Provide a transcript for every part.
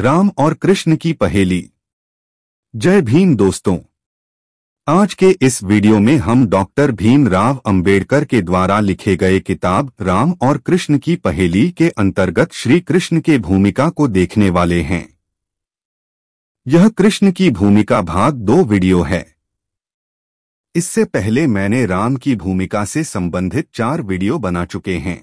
राम और कृष्ण की पहेली। जय भीम दोस्तों, आज के इस वीडियो में हम डॉक्टर भीमराव अंबेडकर के द्वारा लिखे गए किताब राम और कृष्ण की पहेली के अंतर्गत श्री कृष्ण के भूमिका को देखने वाले हैं। यह कृष्ण की भूमिका भाग 2 वीडियो है। इससे पहले मैंने राम की भूमिका से संबंधित 4 वीडियो बना चुके हैं।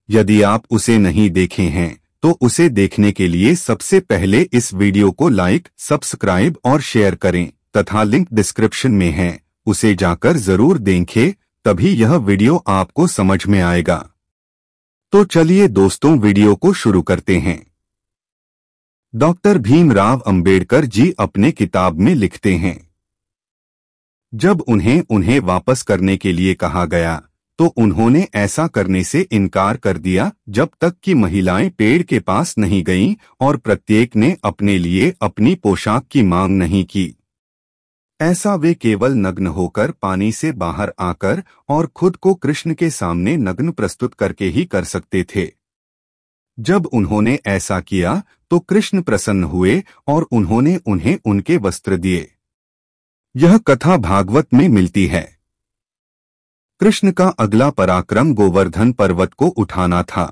यदि आप उसे नहीं देखे हैं तो उसे देखने के लिए सबसे पहले इस वीडियो को लाइक, सब्सक्राइब और शेयर करें तथा लिंक डिस्क्रिप्शन में है, उसे जाकर जरूर देखें, तभी यह वीडियो आपको समझ में आएगा। तो चलिए दोस्तों, वीडियो को शुरू करते हैं। डॉक्टर भीमराव अंबेडकर जी अपने किताब में लिखते हैं, जब उन्हें वापस करने के लिए कहा गया तो उन्होंने ऐसा करने से इनकार कर दिया जब तक कि महिलाएं पेड़ के पास नहीं गईं और प्रत्येक ने अपने लिए अपनी पोशाक की मांग नहीं की। ऐसा वे केवल नग्न होकर पानी से बाहर आकर और खुद को कृष्ण के सामने नग्न प्रस्तुत करके ही कर सकते थे। जब उन्होंने ऐसा किया तो कृष्ण प्रसन्न हुए और उन्होंने उन्हें उनके वस्त्र दिए। यह कथा भागवत में मिलती है। कृष्ण का अगला पराक्रम गोवर्धन पर्वत को उठाना था।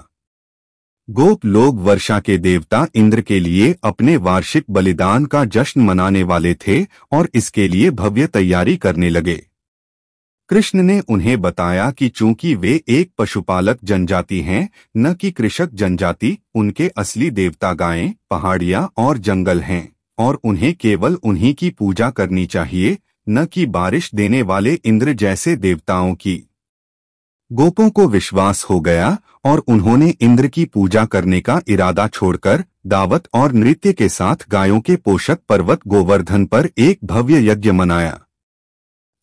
गोप लोग वर्षा के देवता इंद्र के लिए अपने वार्षिक बलिदान का जश्न मनाने वाले थे और इसके लिए भव्य तैयारी करने लगे। कृष्ण ने उन्हें बताया कि चूंकि वे एक पशुपालक जनजाति हैं, न कि कृषक जनजाति, उनके असली देवता गायें, पहाड़ियां और जंगल हैं और उन्हें केवल उन्हीं की पूजा करनी चाहिए, न कि बारिश देने वाले इंद्र जैसे देवताओं की। गोपों को विश्वास हो गया और उन्होंने इंद्र की पूजा करने का इरादा छोड़कर दावत और नृत्य के साथ गायों के पोषक पर्वत गोवर्धन पर एक भव्य यज्ञ मनाया।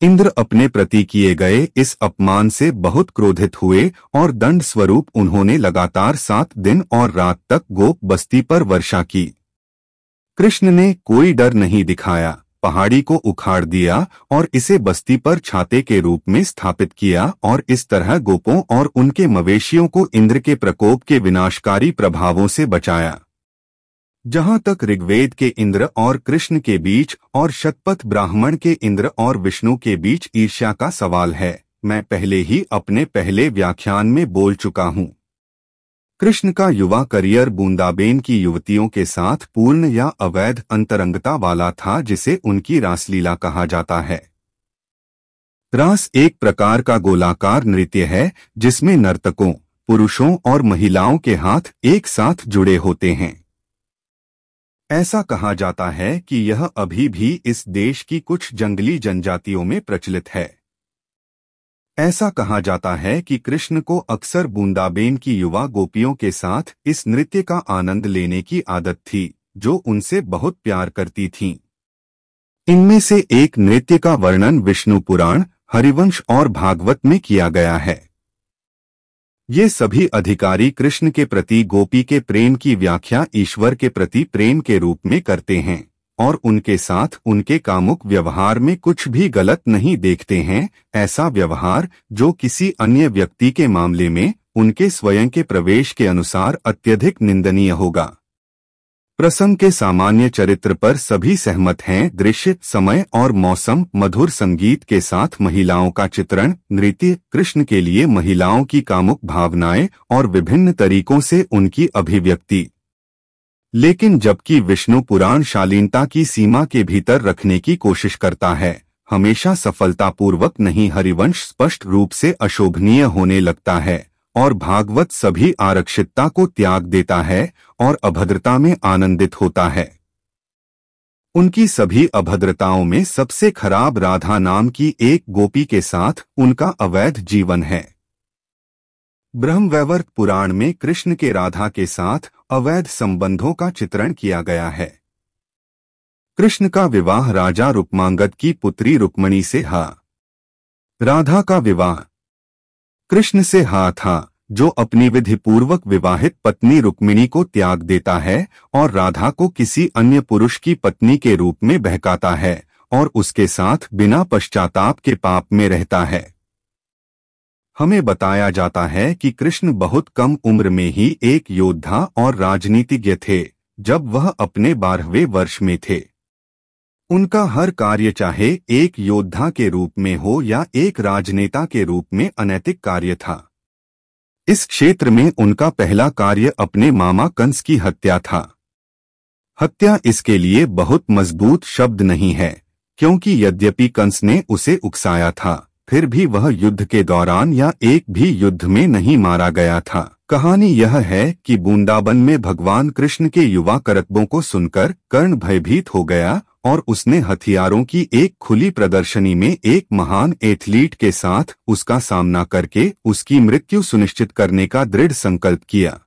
इंद्र अपने प्रति किए गए इस अपमान से बहुत क्रोधित हुए और दंड स्वरूप उन्होंने लगातार 7 दिन और रात तक गोप बस्ती पर वर्षा की। कृष्ण ने कोई डर नहीं दिखाया, पहाड़ी को उखाड़ दिया और इसे बस्ती पर छाते के रूप में स्थापित किया और इस तरह गोपों और उनके मवेशियों को इंद्र के प्रकोप के विनाशकारी प्रभावों से बचाया। जहां तक ऋग्वेद के इंद्र और कृष्ण के बीच और शतपथ ब्राह्मण के इंद्र और विष्णु के बीच ईर्ष्या का सवाल है, मैं पहले ही अपने पहले व्याख्यान में बोल चुका हूं। कृष्ण का युवा करियर बूंदाबेन की युवतियों के साथ पूर्ण या अवैध अंतरंगता वाला था, जिसे उनकी रासलीला कहा जाता है। रास एक प्रकार का गोलाकार नृत्य है जिसमें नर्तकों, पुरुषों और महिलाओं के हाथ एक साथ जुड़े होते हैं। ऐसा कहा जाता है कि यह अभी भी इस देश की कुछ जंगली जनजातियों में प्रचलित है। ऐसा कहा जाता है कि कृष्ण को अक्सर बूंदाबेन की युवा गोपियों के साथ इस नृत्य का आनंद लेने की आदत थी, जो उनसे बहुत प्यार करती थीं। इनमें से एक नृत्य का वर्णन विष्णु पुराण, हरिवंश और भागवत में किया गया है। ये सभी अधिकारी कृष्ण के प्रति गोपी के प्रेम की व्याख्या ईश्वर के प्रति प्रेम के रूप में करते हैं और उनके साथ उनके कामुक व्यवहार में कुछ भी गलत नहीं देखते हैं, ऐसा व्यवहार जो किसी अन्य व्यक्ति के मामले में उनके स्वयं के प्रवेश के अनुसार अत्यधिक निंदनीय होगा। प्रसंग के सामान्य चरित्र पर सभी सहमत हैं। दृश्य, समय और मौसम, मधुर संगीत के साथ महिलाओं का चित्रण, नृत्य, कृष्ण के लिए महिलाओं की कामुक भावनाएं और विभिन्न तरीकों से उनकी अभिव्यक्ति। लेकिन जबकि विष्णु पुराण शालीनता की सीमा के भीतर रखने की कोशिश करता है, हमेशा सफलतापूर्वक नहीं, हरिवंश स्पष्ट रूप से अशोभनीय होने लगता है और भागवत सभी आरक्षितता को त्याग देता है और अभद्रता में आनंदित होता है। उनकी सभी अभद्रताओं में सबसे खराब राधा नाम की एक गोपी के साथ उनका अवैध जीवन है। ब्रह्मवैवर्त पुराण में कृष्ण के राधा के साथ अवैध संबंधों का चित्रण किया गया है। कृष्ण का विवाह राजा रुक्मांगद की पुत्री रुक्मणी से हा। राधा का विवाह कृष्ण से हा था, जो अपनी विधि पूर्वक विवाहित पत्नी रुक्मिणी को त्याग देता है और राधा को किसी अन्य पुरुष की पत्नी के रूप में बहकाता है और उसके साथ बिना पश्चाताप के पाप में रहता है। हमें बताया जाता है कि कृष्ण बहुत कम उम्र में ही एक योद्धा और राजनीतिज्ञ थे, जब वह अपने 12वें वर्ष में थे। उनका हर कार्य, चाहे एक योद्धा के रूप में हो या एक राजनेता के रूप में, अनैतिक कार्य था। इस क्षेत्र में उनका पहला कार्य अपने मामा कंस की हत्या था। हत्या इसके लिए बहुत मजबूत शब्द नहीं है, क्योंकि यद्यपि कंस ने उसे उकसाया था, फिर भी वह युद्ध के दौरान या एक भी युद्ध में नहीं मारा गया था। कहानी यह है कि वृंदावन में भगवान कृष्ण के युवा करतबों को सुनकर कर्ण भयभीत हो गया और उसने हथियारों की एक खुली प्रदर्शनी में एक महान एथलीट के साथ उसका सामना करके उसकी मृत्यु सुनिश्चित करने का दृढ़ संकल्प किया।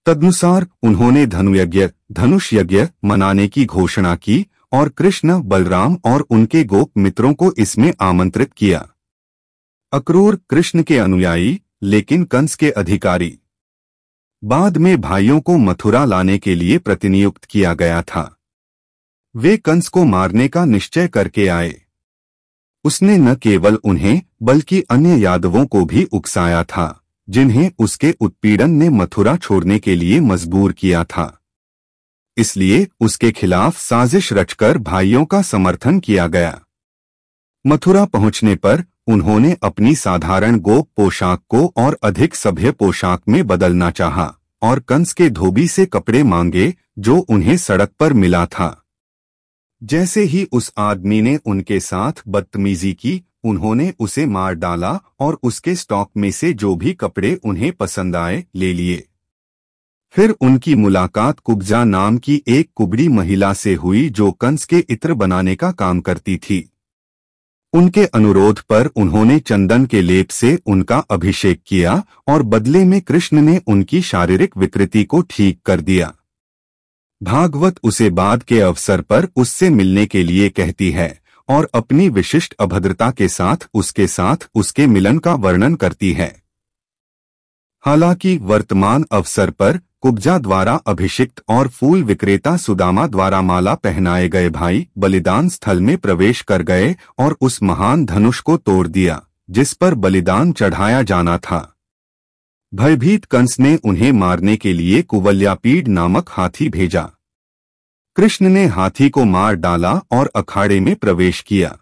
तदनुसार उन्होंने धनुष यज्ञ मनाने की घोषणा की और कृष्ण, बलराम और उनके गोप मित्रों को इसमें आमंत्रित किया। अक्रूर कृष्ण के अनुयायी लेकिन कंस के अधिकारी। बाद में भाइयों को मथुरा लाने के लिए प्रतिनियुक्त किया गया था। वे कंस को मारने का निश्चय करके आए। उसने न केवल उन्हें बल्कि अन्य यादवों को भी उकसाया था, जिन्हें उसके उत्पीड़न ने मथुरा छोड़ने के लिए मजबूर किया था। इसलिए उसके खिलाफ साजिश रचकर भाइयों का समर्थन किया गया। मथुरा पहुंचने पर उन्होंने अपनी साधारण गोप पोशाक को और अधिक सभ्य पोशाक में बदलना चाहा और कंस के धोबी से कपड़े मांगे जो उन्हें सड़क पर मिला था। जैसे ही उस आदमी ने उनके साथ बदतमीजी की, उन्होंने उसे मार डाला और उसके स्टॉक में से जो भी कपड़े उन्हें पसंद आए ले लिए। फिर उनकी मुलाकात कुब्जा नाम की एक कुबड़ी महिला से हुई जो कंस के इत्र बनाने का काम करती थी। उनके अनुरोध पर उन्होंने चंदन के लेप से उनका अभिषेक किया और बदले में कृष्ण ने उनकी शारीरिक विकृति को ठीक कर दिया। भागवत उसे बाद के अवसर पर उससे मिलने के लिए कहती है और अपनी विशिष्ट अभद्रता के साथ उसके मिलन का वर्णन करती है। हालांकि वर्तमान अवसर पर कुब्जा द्वारा अभिषिक्त और फूल विक्रेता सुदामा द्वारा माला पहनाए गए भाई बलिदान स्थल में प्रवेश कर गए और उस महान धनुष को तोड़ दिया जिस पर बलिदान चढ़ाया जाना था। भयभीत कंस ने उन्हें मारने के लिए कुवल्यापीड नामक हाथी भेजा। कृष्ण ने हाथी को मार डाला और अखाड़े में प्रवेश किया।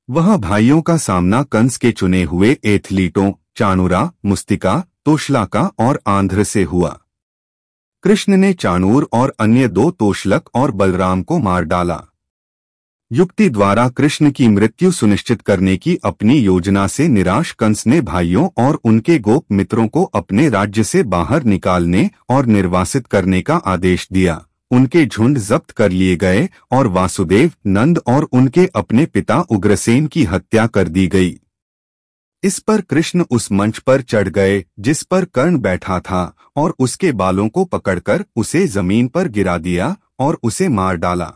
वह भाइयों का सामना कंस के चुने हुए एथलीटों चाणूरा, मुस्तिका, तोशलाका और आंध्र से हुआ। कृष्ण ने चाणूर और अन्य 2 तोशलक और बलराम को मार डाला। युक्ति द्वारा कृष्ण की मृत्यु सुनिश्चित करने की अपनी योजना से निराश कंस ने भाइयों और उनके गोप मित्रों को अपने राज्य से बाहर निकालने और निर्वासित करने का आदेश दिया। उनके झुंड जब्त कर लिए गए और वासुदेव, नंद और उनके अपने पिता उग्रसेन की हत्या कर दी गई। इस पर कृष्ण उस मंच पर चढ़ गए जिस पर कर्ण बैठा था और उसके बालों को पकड़कर उसे जमीन पर गिरा दिया और उसे मार डाला।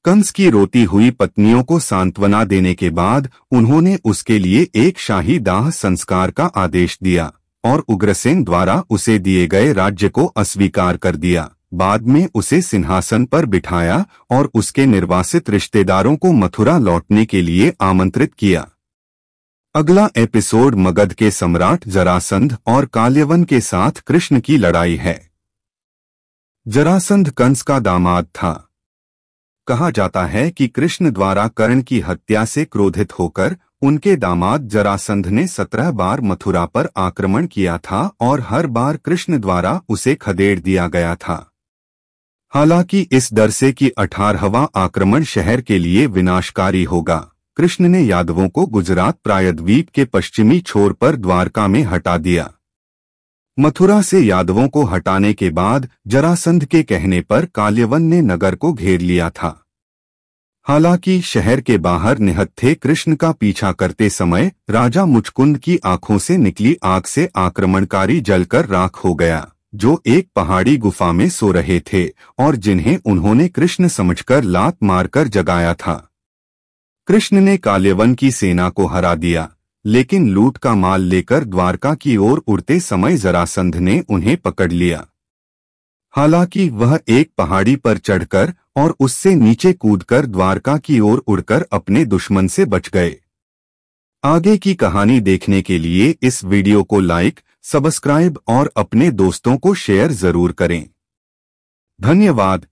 कंस की रोती हुई पत्नियों को सांत्वना देने के बाद उन्होंने उसके लिए एक शाही दाह संस्कार का आदेश दिया और उग्रसेन द्वारा उसे दिए गए राज्य को अस्वीकार कर दिया। बाद में उसे सिंहासन पर बिठाया और उसके निर्वासित रिश्तेदारों को मथुरा लौटने के लिए आमंत्रित किया। अगला एपिसोड मगध के सम्राट जरासंध और काल्यवन के साथ कृष्ण की लड़ाई है। जरासंध कंस का दामाद था। कहा जाता है कि कृष्ण द्वारा कर्ण की हत्या से क्रोधित होकर उनके दामाद जरासंध ने 17 बार मथुरा पर आक्रमण किया था और हर बार कृष्ण द्वारा उसे खदेड़ दिया गया था। हालांकि इस डर से कि 18वां आक्रमण शहर के लिए विनाशकारी होगा, कृष्ण ने यादवों को गुजरात प्रायद्वीप के पश्चिमी छोर पर द्वारका में हटा दिया। मथुरा से यादवों को हटाने के बाद जरासंध के कहने पर काल्यवन ने नगर को घेर लिया था। हालांकि शहर के बाहर निहत्थे कृष्ण का पीछा करते समय राजा मुचकुंद की आंखों से निकली आग से आक्रमणकारी जलकर राख हो गया, जो एक पहाड़ी गुफा में सो रहे थे और जिन्हें उन्होंने कृष्ण समझकर लात मारकर जगाया था। कृष्ण ने काल्यवन की सेना को हरा दिया, लेकिन लूट का माल लेकर द्वारका की ओर उड़ते समय जरासंध ने उन्हें पकड़ लिया। हालांकि वह एक पहाड़ी पर चढ़कर और उससे नीचे कूदकर द्वारका की ओर उड़कर अपने दुश्मन से बच गए। आगे की कहानी देखने के लिए इस वीडियो को लाइक, सब्सक्राइब और अपने दोस्तों को शेयर जरूर करें। धन्यवाद।